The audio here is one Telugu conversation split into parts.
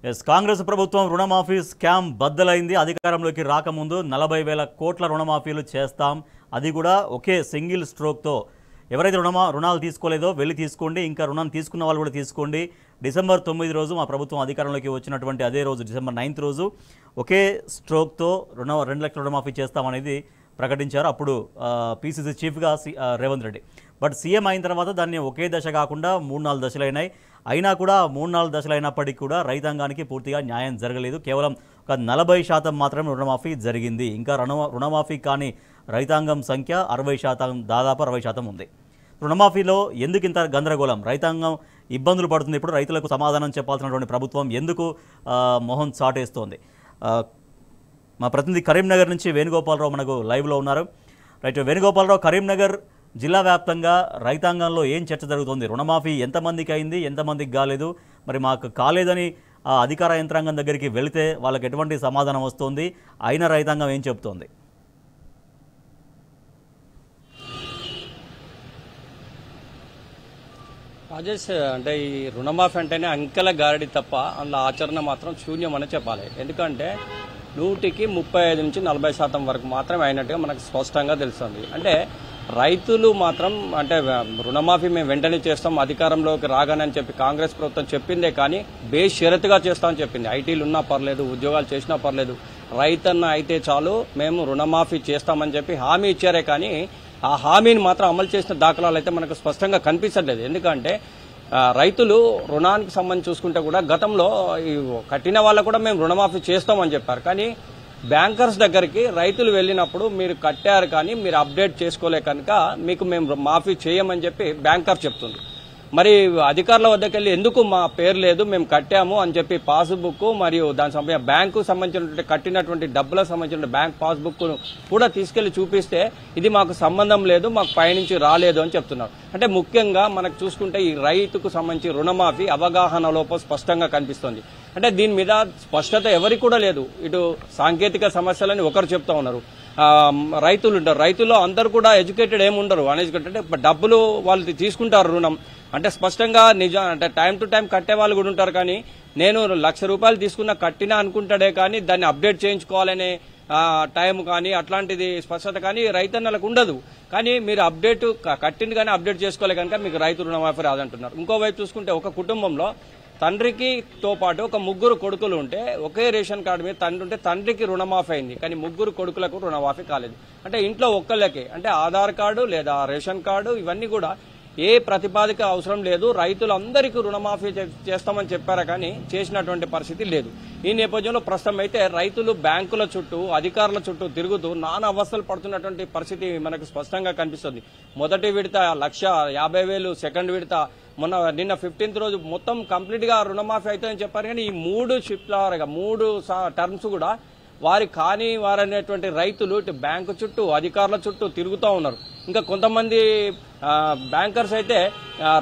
కాంగ్రెస్ ప్రభుత్వం రుణమాఫీ స్కామ్ బద్దలైంది. అధికారంలోకి రాకముందు 40,000 కోట్ల రుణమాఫీలు చేస్తాం, అది కూడా ఒకే సింగిల్ స్ట్రోక్తో. ఎవరైతే రుణాలు తీసుకోలేదో వెళ్ళి తీసుకోండి, ఇంకా రుణం తీసుకున్న వాళ్ళు కూడా తీసుకోండి. డిసెంబర్ 9 రోజు మా ప్రభుత్వం అధికారంలోకి వచ్చినటువంటి అదే రోజు డిసెంబర్ 9 రోజు ఒకే స్ట్రోక్తో 2 లక్షల రుణమాఫీ చేస్తామనేది ప్రకటించారు అప్పుడు పీసీసీ చీఫ్గా రేవంత్ రెడ్డి. బట్ సీఎం అయిన తర్వాత దాన్ని ఒకే దశ కాకుండా 3-4 దశలైనాయి. అయినా కూడా 3-4 దశలు అయినప్పటికీ కూడా రైతాంగానికి పూర్తిగా న్యాయం జరగలేదు. కేవలం ఒక 40% మాత్రమే రుణమాఫీ జరిగింది. ఇంకా రుణమాఫీ కానీ రైతాంగం సంఖ్య 60%, దాదాపు 60% ఉంది. రుణమాఫీలో ఎందుకు ఇంత గందరగోళం? రైతాంగం ఇబ్బందులు పడుతుంది. ఇప్పుడు రైతులకు సమాధానం చెప్పాల్సినటువంటి ప్రభుత్వం ఎందుకు మొహం చాటేస్తోంది? మా ప్రతినిధి కరీంనగర్ నుంచి వేణుగోపాలరావు మనకు లైవ్లో ఉన్నారు. రైట్ వేణుగోపాలరావు, కరీంనగర్ జిల్లా వ్యాప్తంగా రైతాంగంలో ఏం చర్చ జరుగుతుంది? రుణమాఫీ ఎంతమందికి అయింది, ఎంతమందికి కాలేదు? మరి మాకు కాలేదని అధికార యంత్రాంగం దగ్గరికి వెళితే వాళ్ళకి ఎటువంటి సమాధానం వస్తుంది? అయిన రైతాంగం ఏం చెబుతోంది? రాజేష్, అంటే ఈ రుణమాఫీ అంటేనే అంకెల గారడి తప్ప అందులో ఆచరణ మాత్రం శూన్యం అని చెప్పాలి. ఎందుకంటే 100కి 35 నుంచి 40% వరకు మాత్రమే అయినట్టుగా మనకు స్పష్టంగా తెలుస్తుంది. అంటే రైతులు మాత్రం అంటే రుణమాఫీ మేము వెంటనే చేస్తాం అధికారంలోకి రాగానని చెప్పి కాంగ్రెస్ ప్రభుత్వం చెప్పిందే కానీ బేషరతుగా చేస్తామని చెప్పింది. ఐటీలు ఉన్నా పర్లేదు, ఉద్యోగాలు చేసినా పర్లేదు, రైతన్న అయితే చాలు మేము రుణమాఫీ చేస్తామని చెప్పి హామీ ఇచ్చారే కానీ ఆ హామీని మాత్రం అమలు చేసిన దాఖలాలు అయితే మనకు స్పష్టంగా కనిపించట్లేదు. ఎందుకంటే రైతులు రుణానికి సంబంధించి చూసుకుంటే కూడా గతంలో కట్టిన వాళ్ళకు కూడా మేము రుణమాఫీ చేస్తామని చెప్పారు. కానీ బ్యాంకర్స్ దగ్గరికి రైతులు వెళ్ళినప్పుడు మీరు కట్టారు కానీ మీరు అప్డేట్ చేసుకోలే కనుక మీకు మేము మాఫీ చేయమని చెప్పి బ్యాంకర్ చెప్తుంది. మరి అధికారుల వద్దకు వెళ్ళి ఎందుకు మా పేరు లేదు, మేము కట్టాము అని చెప్పి పాస్బుక్ మరియు దాని సంబంధించిన బ్యాంకు సంబంధించినటువంటి కట్టినటువంటి డబ్బులకు సంబంధించిన బ్యాంక్ పాస్బుక్ కూడా తీసుకెళ్లి చూపిస్తే ఇది మాకు సంబంధం లేదు, మాకు పైనుంచి రాలేదు అని చెప్తున్నారు. అంటే ముఖ్యంగా మనకు చూసుకుంటే ఈ రైతుకు సంబంధించి రుణమాఫీ అవగాహన లోపం స్పష్టంగా కనిపిస్తోంది. అంటే దీని మీద స్పష్టత ఎవరికి కూడా లేదు. ఇటు సాంకేతిక సమస్యలని ఒకరు చెప్తా ఉన్నారు, రైతులు ఉంటారు, రైతుల్లో అందరూ కూడా ఎడ్యుకేటెడ్ ఏముండరు, అన్ఎడ్యుకేటెడ్. అంటే డబ్బులు వాళ్ళు తీసుకుంటారు రుణం అంటే స్పష్టంగా నిజం అంటే టైం టు టైం కట్టే వాళ్ళు కూడా ఉంటారు. కానీ నేను ₹1,00,000 తీసుకున్నా కట్టినా అనుకుంటాడే కానీ దాన్ని అప్డేట్ చేయించుకోవాలనే టైం కానీ అట్లాంటిది స్పష్టత కానీ రైతన్నలకు ఉండదు. కానీ మీరు అప్డేట్ కట్టింది కానీ అప్డేట్ చేసుకోలే కనుక మీకు రైతు రుణమాఫీ రాదంటున్నారు. ఇంకోవైపు చూసుకుంటే ఒక కుటుంబంలో తండ్రికితో పాటు ఒక 3 కొడుకులు ఉంటే ఒకే రేషన్ కార్డు మీద తండ్రి ఉంటే తండ్రికి రుణమాఫీ అయింది, కానీ 3 కొడుకులకు రుణమాఫీ కాలేదు. అంటే ఇంట్లో ఒక్కళ్ళకే అంటే ఆధార్ కార్డు లేదా రేషన్ కార్డు ఇవన్నీ కూడా ఏ ప్రతిపాదిక అవసరం లేదు, రైతులందరికీ రుణమాఫీ చేస్తామని చెప్పారా కానీ చేసినటువంటి పరిస్థితి లేదు. ఈ నేపథ్యంలో ప్రస్తుతం అయితే రైతులు బ్యాంకుల చుట్టూ అధికారుల చుట్టూ తిరుగుతూ నానా అవస్థలు పడుతున్నటువంటి పరిస్థితి మనకు స్పష్టంగా కనిపిస్తుంది. మొదటి విడత 1,50,000, సెకండ్ విడత నిన్న 15th రోజు మొత్తం కంప్లీట్ గా రుణమాఫీ అవుతుందని చెప్పారు. కానీ ఈ 3 షిఫ్ట్ల 3 టర్మ్స్ కూడా వారనేటువంటి రైతులు ఇటు బ్యాంకు చుట్టూ అధికారుల చుట్టూ తిరుగుతూ ఉన్నారు. ఇంకా కొంతమంది బ్యాంకర్స్ అయితే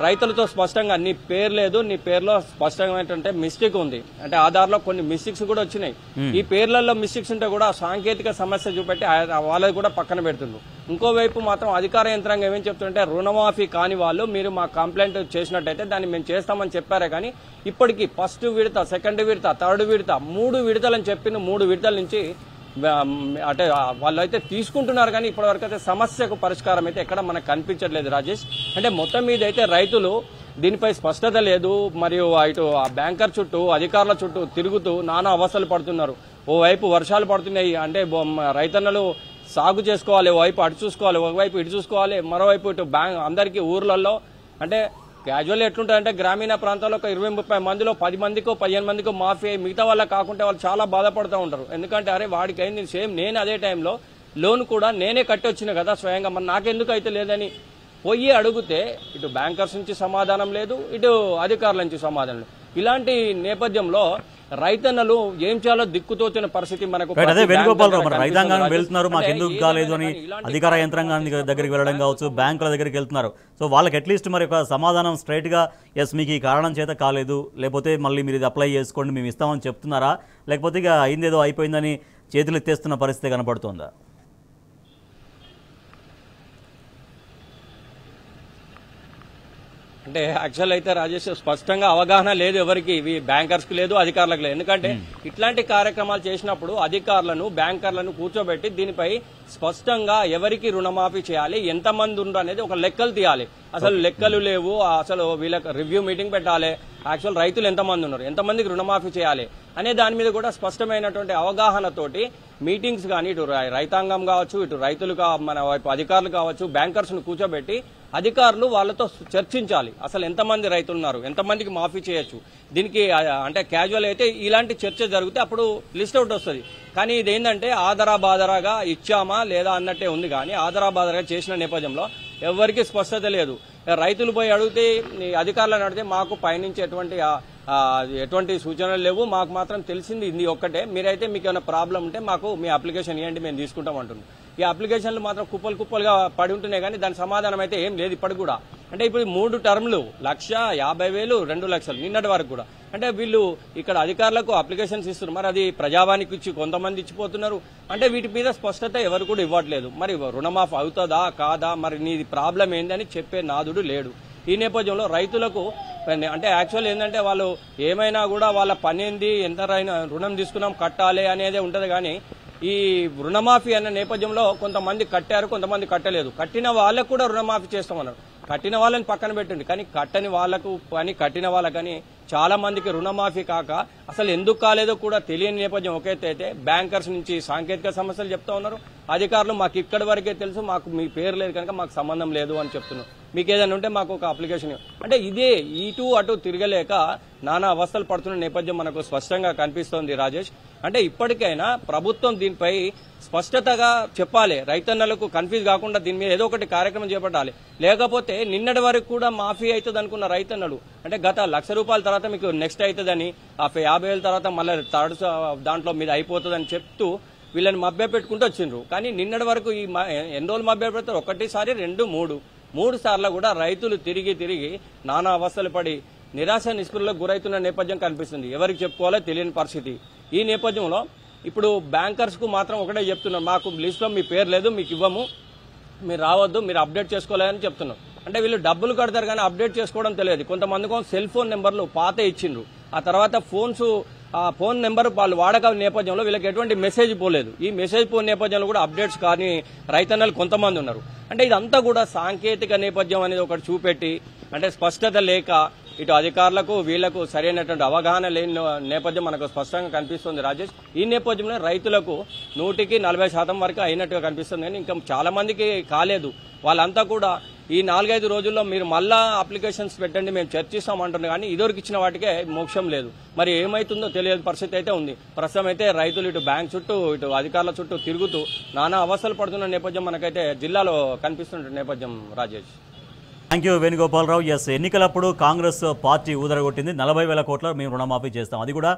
రైతులతో స్పష్టంగా నీ పేరు లేదు, నీ పేరులో స్పష్టమైనటువంటి మిస్టేక్ ఉంది అంటే ఆధార్లో కొన్ని మిస్టేక్స్ కూడా వచ్చినాయి. ఈ పేర్లలో మిస్టేక్స్ ఉంటే కూడా సాంకేతిక సమస్య చూపెట్టి వాళ్ళది కూడా పక్కన పెడుతున్నారు. ఇంకోవైపు మాత్రం అధికార యంత్రాంగం ఏమేం చెప్తుంటే రుణమాఫీ కాని వాళ్ళు మీరు మా కంప్లైంట్ చేసినట్టయితే దాన్ని మేము చేస్తామని చెప్పారే కానీ ఇప్పటికీ ఫస్ట్ విడత, సెకండ్ విడత, థర్డ్ విడత 3 విడతలని చెప్పిన 3 విడతల నుంచి అంటే వాళ్ళు అయితే తీసుకుంటున్నారు కానీ ఇప్పటివరకు అయితే సమస్యకు పరిష్కారం అయితే ఎక్కడ మనకు కనిపించట్లేదు రాజేష్. అంటే మొత్తం మీద అయితే రైతులు దీనిపై స్పష్టత లేదు, మరియు ఇటు ఆ బ్యాంకర్ చుట్టూ అధికారుల చుట్టూ తిరుగుతూ నానా అవస్థలు పడుతున్నారు. ఓవైపు వర్షాలు పడుతున్నాయి అంటే రైతన్నలు సాగు చేసుకోవాలి, ఓవైపు అటు చూసుకోవాలి, ఒకవైపు ఇటు చూసుకోవాలి, మరోవైపు ఇటు అందరికీ ఊర్లలో అంటే క్యాజువల్ ఎట్లుంటాయంటే గ్రామీణ ప్రాంతాల్లో ఒక 20-30 మందిలో 10 మందికో 15 మందికో మాఫీ అయ్యి మిగతా వాళ్ళకి కాకుంటే వాళ్ళు చాలా బాధపడుతూ ఉంటారు. ఎందుకంటే అరే వాడికి అయింది సేమ్, నేను అదే టైంలో లోన్ కూడా నేనే కట్టి వచ్చిన కదా స్వయంగా, మరి నాకెందుకు అయితే లేదని పోయి అడిగితే ఇటు బ్యాంకర్స్ నుంచి సమాధానం లేదు, ఇటు అధికారుల నుంచి సమాధానం లేదు. ఇలాంటి నేపథ్యంలో రైతన్నలు ఏం చేయాలో దిక్కుతోచిన పరిస్థితి మనకు. అదే వేణుగోపాలరావు, మరి రైతాంగం వెళ్తున్నారు మాకు ఎందుకు కాలేదు అని అధికార యంత్రాంగానికి దగ్గరికి వెళ్ళడం కావచ్చు, బ్యాంకుల దగ్గరికి వెళ్తున్నారు. సో వాళ్ళకి అట్లీస్ట్ మరి ఒక సమాధానం స్ట్రైట్ గా ఎస్ మీకు ఈ కారణం చేత కాలేదు, లేకపోతే మళ్ళీ మీరు ఇది అప్లై చేసుకోండి మేము ఇస్తామని చెప్తున్నారా, లేకపోతే ఇక అయిందేదో అయిపోయిందని చేతులు ఎత్తేస్తున్న పరిస్థితి కనపడుతోందా? అంటే యాక్చువల్ అయితే రాజేష్ స్పష్టంగా అవగాహన లేదు ఎవరికి, ఇవి బ్యాంకర్స్ కు లేదు, అధికారులకు లేదు. ఎందుకంటే ఇట్లాంటి కార్యక్రమాలు చేసినప్పుడు అధికారులను బ్యాంకర్లను కూర్చోబెట్టి దీనిపై స్పష్టంగా ఎవరికి రుణమాఫీ చేయాలి, ఎంతమంది ఉన్నారు అనేది ఒక లెక్కలు తీయాలి. అసలు లెక్కలు లేవు, అసలు వీళ్ళకి రివ్యూ మీటింగ్ పెట్టాలి, యాక్చువల్ రైతులు ఎంతమంది ఉన్నారు, ఎంతమందికి రుణమాఫీ చేయాలి అనే దాని మీద కూడా స్పష్టమైనటువంటి అవగాహనతోటి మీటింగ్స్ కానీ ఇటు రైతాంగం కావచ్చు, ఇటు రైతులు మన వైపు అధికారులు కావచ్చు, బ్యాంకర్స్ ను కూర్చోబెట్టి అధికారులు వాళ్ళతో చర్చించాలి. అసలు ఎంతమంది రైతులు ఉన్నారు, ఎంతమందికి మాఫీ చేయొచ్చు. దీనికి అంటే క్యాజువల్ అయితే ఇలాంటి చర్చ జరిగితే అప్పుడు లిస్ట్ అవుట్ వస్తుంది. కానీ ఇదేంటంటే ఆదరా బాదరాగా ఇచ్చామా లేదా అన్నట్టే ఉంది. కానీ ఆదరా బాదరాగా చేసిన నేపథ్యంలో ఎవరికి స్పష్టత లేదు. రైతులు పోయి అడిగితే అధికారులను అడిగితే మాకు పైనుంచి ఎటువంటి సూచనలు లేవు, మాకు మాత్రం తెలిసింది ఇది ఒక్కటే, మీరైతే మీకు ఏమైనా ప్రాబ్లం ఉంటే మాకు మీ అప్లికేషన్ ఇవ్వండి, మేము తీసుకుంటాం అంటున్నాం. ఈ అప్లికేషన్లు మాత్రం కుప్పలుగా పడి ఉంటున్నాయి, కానీ దాని సమాధానం అయితే ఏం లేదు ఇప్పటికి కూడా. అంటే ఇప్పుడు 3 టర్ములు 1,50,000, 2 లక్షలు నిన్నటి వరకు కూడా. అంటే వీళ్ళు ఇక్కడ అధికారులకు అప్లికేషన్స్ ఇస్తున్నారు, మరి అది ప్రజావానికి ఇచ్చి కొంతమంది ఇచ్చిపోతున్నారు. అంటే వీటి మీద స్పష్టత ఎవరు కూడా ఇవ్వట్లేదు. మరి రుణమాఫీ అవుతుందా కాదా, మరి నీది ప్రాబ్లం ఏందని చెప్పే నాదుడు లేడు. ఈ నేపథ్యంలో రైతులకు అంటే యాక్చువల్ ఏంటంటే వాళ్ళు ఏమైనా కూడా వాళ్ళ పని ఏంది, ఎంత రుణం తీసుకున్నాం కట్టాలి అనేదే ఉంటది. కానీ ఈ రుణమాఫీ అన్న నేపథ్యంలో కొంతమంది కట్టారు, కొంతమంది కట్టలేదు. కట్టిన వాళ్ళకు కూడా రుణమాఫీ చేస్తామన్నారు. కట్టిన వాళ్ళని పక్కన పెట్టండి, కానీ కట్టని వాళ్లకు కానీ కట్టిన వాళ్ళకని చాలా మందికి రుణమాఫీ కాక అసలు ఎందుకు కాలేదో కూడా తెలియని నేపథ్యం. ఒకైతే బ్యాంకర్స్ నుంచి సాంకేతిక సమస్యలు చెప్తా ఉన్నారు, అధికారులు మాకు ఇక్కడి వరకే తెలుసు, మాకు మీ పేరు లేదు కనుక మాకు సంబంధం లేదు అని చెప్తున్నారు. మీకు ఏదైనా ఉంటే మాకు ఒక అప్లికేషన్. అంటే ఇదే ఇటు అటు తిరగలేక నానా అవస్థలు పడుతున్న నేపథ్యం మనకు స్పష్టంగా కనిపిస్తోంది రాజేష్. అంటే ఇప్పటికైనా ప్రభుత్వం దీనిపై స్పష్టతగా చెప్పాలి, రైతన్నలకు కన్ఫ్యూజ్ కాకుండా దీని మీద ఏదో ఒకటి కార్యక్రమం చేపట్టాలి. లేకపోతే నిన్నటి వరకు కూడా మాఫీ అవుతుంది అనుకున్న రైతన్నలు, అంటే గత ₹1,00,000 తర్వాత మీకు నెక్స్ట్ అవుతుందని, 50,000 తర్వాత మళ్ళీ థర్డ్ దాంట్లో మీద అయిపోతుందని చెప్తూ వీళ్ళని మభ్య పెట్టుకుంటూ వచ్చిండ్రు. కానీ నిన్నటి వరకు ఈ ఎన్ని రోజులు మభ్య పెడతారు? ఒకటిసారి 2, 3 సార్లు కూడా రైతులు తిరిగి నానా అవస్థలు పడి నిరాశ నిస్పృహలకు గురైతున్న నేపథ్యం కనిపిస్తుంది. ఎవరికి చెప్పుకోవాలో తెలియని పరిస్థితి. ఈ నేపథ్యంలో ఇప్పుడు బ్యాంకర్స్ కు మాత్రం ఒకటే చెప్తున్నారు, మాకు లిస్ట్ లో మీ పేరు లేదు, మీకు ఇవ్వము, మీరు రావద్దు, మీరు అప్డేట్ చేసుకోలేదని చెప్తున్నారు. అంటే వీళ్ళు డబ్బులు కడతారు కానీ అప్డేట్ చేసుకోవడం తెలియదు. కొంతమందికి సెల్ ఫోన్ నెంబర్లు పాత ఇచ్చిండ్రు, ఆ తర్వాత ఫోన్ నెంబర్ వాళ్ళు వాడక నేపథ్యంలో వీళ్ళకి ఎటువంటి మెసేజ్ పోలేదు. ఈ మెసేజ్ పోని నేపథ్యంలో కూడా అప్డేట్స్ కానీ రైతన్నలు కొంతమంది ఉన్నారు. అంటే ఇదంతా కూడా సాంకేతిక నేపథ్యం అనేది ఒకటి చూపెట్టి, అంటే స్పష్టత లేక ఇటు అధికారులకు వీళ్లకు సరైనటువంటి అవగాహన లేని నేపథ్యం మనకు స్పష్టంగా కనిపిస్తుంది రాజేష్. ఈ నేపథ్యంలో రైతులకు 140% వరకు అయినట్టుగా కనిపిస్తుంది, కానీ ఇంకా చాలా మందికి కాలేదు. వాళ్ళంతా కూడా ఈ 4-5 రోజుల్లో మీరు మళ్ళా అప్లికేషన్స్ పెట్టండి, మేము చర్చిస్తామంటున్నారు. కానీ ఇదివరకు ఇచ్చిన వాటికే మోక్షం లేదు. మరి ఏమైతుందో తెలియని పరిస్థితి అయితే ఉంది. ప్రస్తుతం అయితే రైతులు ఇటు బ్యాంక్ చుట్టూ ఇటు అధికారుల చుట్టూ తిరుగుతూ నానా అవస్థలు పడుతున్న నేపథ్యం మనకైతే జిల్లాలో కనిపిస్తున్న నేపథ్యం Rajesh. Thank you Venugopalarao. Yes, ఎన్నికలప్పుడు కాంగ్రెస్ పార్టీ ఊదరగొట్టింది 40,000 కోట్ల మేము రుణమాఫీ చేస్తాం. అది కూడా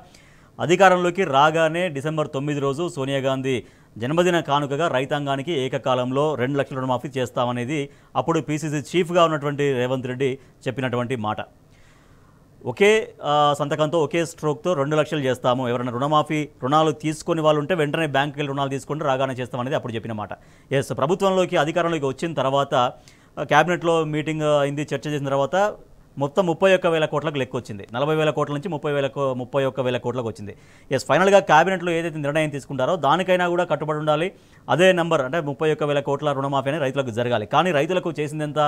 అధికారంలోకి రాగానే డిసెంబర్ 9 రోజు సోనియా గాంధీ జన్మదిన కానుకగా రైతాంగానికి ఏకకాలంలో 2 లక్షల రుణమాఫీ చేస్తామనేది అప్పుడు పీసీసీ చీఫ్గా ఉన్నటువంటి రేవంత్ రెడ్డి చెప్పినటువంటి మాట. ఒకే సంతకంతో ఒకే స్ట్రోక్తో 2 లక్షలు చేస్తాము, ఎవరైనా రుణాలు తీసుకొని వాళ్ళు ఉంటే వెంటనే బ్యాంకుకి వెళ్ళి రుణాలు తీసుకుంటే రాగానే చేస్తామనేది అప్పుడు చెప్పిన మాట. ఎస్, ప్రభుత్వంలోకి అధికారంలోకి వచ్చిన తర్వాత క్యాబినెట్లో మీటింగ్ అయింది, చర్చ చేసిన తర్వాత మొత్తం 31,000 కోట్లకు లెక్క వచ్చింది. 40,000 కోట్ల నుంచి 31,000 కోట్లకు వచ్చింది. ఎస్, ఫైనల్గా క్యాబినెట్లో ఏదైతే నిర్ణయం తీసుకుంటారో దానికైనా కూడా కట్టుబడి ఉండాలి. అదే నెంబర్ అంటే 31,000 కోట్ల రుణమాఫీ అనేది రైతులకు జరగాలి. కానీ రైతులకు చేసిందంత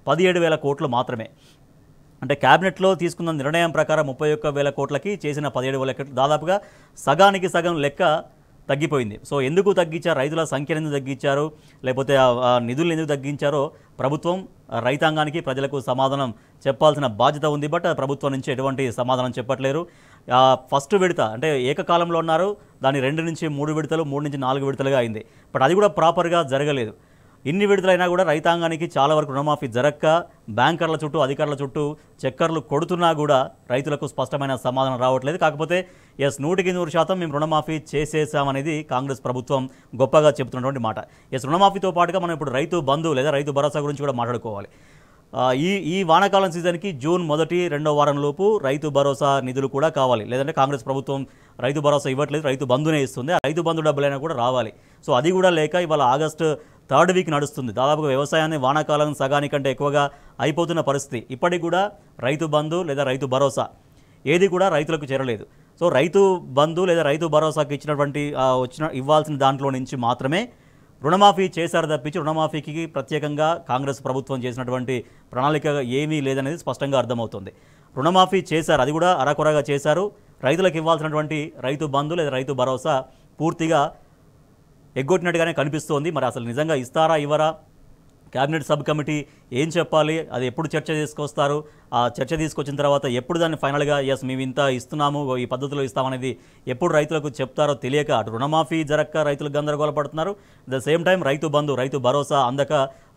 17,000 కోట్లు మాత్రమే. అంటే క్యాబినెట్లో తీసుకున్న నిర్ణయం ప్రకారం 31,000 కోట్లకి చేసిన 17,000 కోట్లు దాదాపుగా సగానికి సగం లెక్క తగ్గిపోయింది. సో ఎందుకు తగ్గించారు, రైతుల సంఖ్యను ఎందుకు తగ్గించారు, లేకపోతే నిధులను ఎందుకు తగ్గించారో ప్రభుత్వం రైతాంగానికి ప్రజలకు సమాధానం చెప్పాల్సిన బాధ్యత ఉంది. బట్ ప్రభుత్వం నుంచి ఎటువంటి సమాధానం చెప్పట్లేరు. ఫస్ట్ విడత అంటే ఏకకాలంలో ఉన్నారు, దాన్ని 2 నుంచి 3 విడతలు, 3 నుంచి 4 విడతలుగా అయింది. బట్ అది కూడా ప్రాపర్గా జరగలేదు. ఇన్ని విడుదలైనా కూడా రైతాంగానికి చాలా వరకు రుణమాఫీ జరక్క బ్యాంకర్ల చుట్టూ అధికారుల చుట్టూ చక్కర్లు కొడుతున్నా కూడా రైతులకు స్పష్టమైన సమాధానం రావట్లేదు. కాకపోతే ఎస్ 100% మేము రుణమాఫీ చేసేసామనేది కాంగ్రెస్ ప్రభుత్వం గొప్పగా చెబుతున్నటువంటి మాట. ఎస్, రుణమాఫీతో పాటుగా మనం ఇప్పుడు రైతు బంధు లేదా రైతు భరోసా గురించి కూడా మాట్లాడుకోవాలి. ఈ వానాకాలం సీజన్కి జూన్ 1-2వ వారంలోపు రైతు భరోసా నిధులు కూడా కావాలి. లేదంటే కాంగ్రెస్ ప్రభుత్వం రైతు భరోసా ఇవ్వట్లేదు, రైతు బంధునే ఇస్తుంది. ఆ రైతు బంధు డబ్బులైనా కూడా రావాలి. సో అది కూడా లేక ఇవాళ ఆగస్టు థర్డ్ వీక్ నడుస్తుంది. దాదాపుగా వ్యవసాయాన్ని వానాకాలం సగానికంటే ఎక్కువగా అయిపోతున్న పరిస్థితి. ఇప్పటికి కూడా రైతు బంధు లేదా రైతు భరోసా ఏది కూడా రైతులకు చేరలేదు. సో రైతు బంధు లేదా రైతు భరోసాకి ఇచ్చినటువంటి ఇవ్వాల్సిన దాంట్లో నుంచి మాత్రమే రుణమాఫీ చేశారు తప్పించి రుణమాఫీకి ప్రత్యేకంగా కాంగ్రెస్ ప్రభుత్వం చేసినటువంటి ప్రణాళిక ఏమీ లేదనేది స్పష్టంగా అర్థమవుతుంది. రుణమాఫీ చేశారు, అది కూడా అరకొరగా చేశారు. రైతులకు ఇవ్వాల్సినటువంటి రైతు బంధు లేదా రైతు భరోసా పూర్తిగా ఎగ్గొట్టినట్టుగానే కనిపిస్తోంది. మరి అసలు నిజంగా ఇస్తారా ఇవ్వరా? క్యాబినెట్ సబ్ కమిటీ ఏం చెప్పాలి, అది ఎప్పుడు చర్చ తీసుకొస్తారు, ఆ చర్చ తీసుకొచ్చిన తర్వాత ఎప్పుడు దాన్ని ఫైనల్గా ఎస్ మేము ఇంత ఇస్తున్నాము ఈ పద్ధతిలో ఇస్తామనేది ఎప్పుడు రైతులకు చెప్తారో తెలియక అటు రుణమాఫీ జరక్క రైతులు గందరగోళ పడుతున్నారు. The same time Rythu Bandhu Rythu Bharosa అందక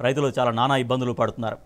రైతులు చాలా నానా ఇబ్బందులు పడుతున్నారు.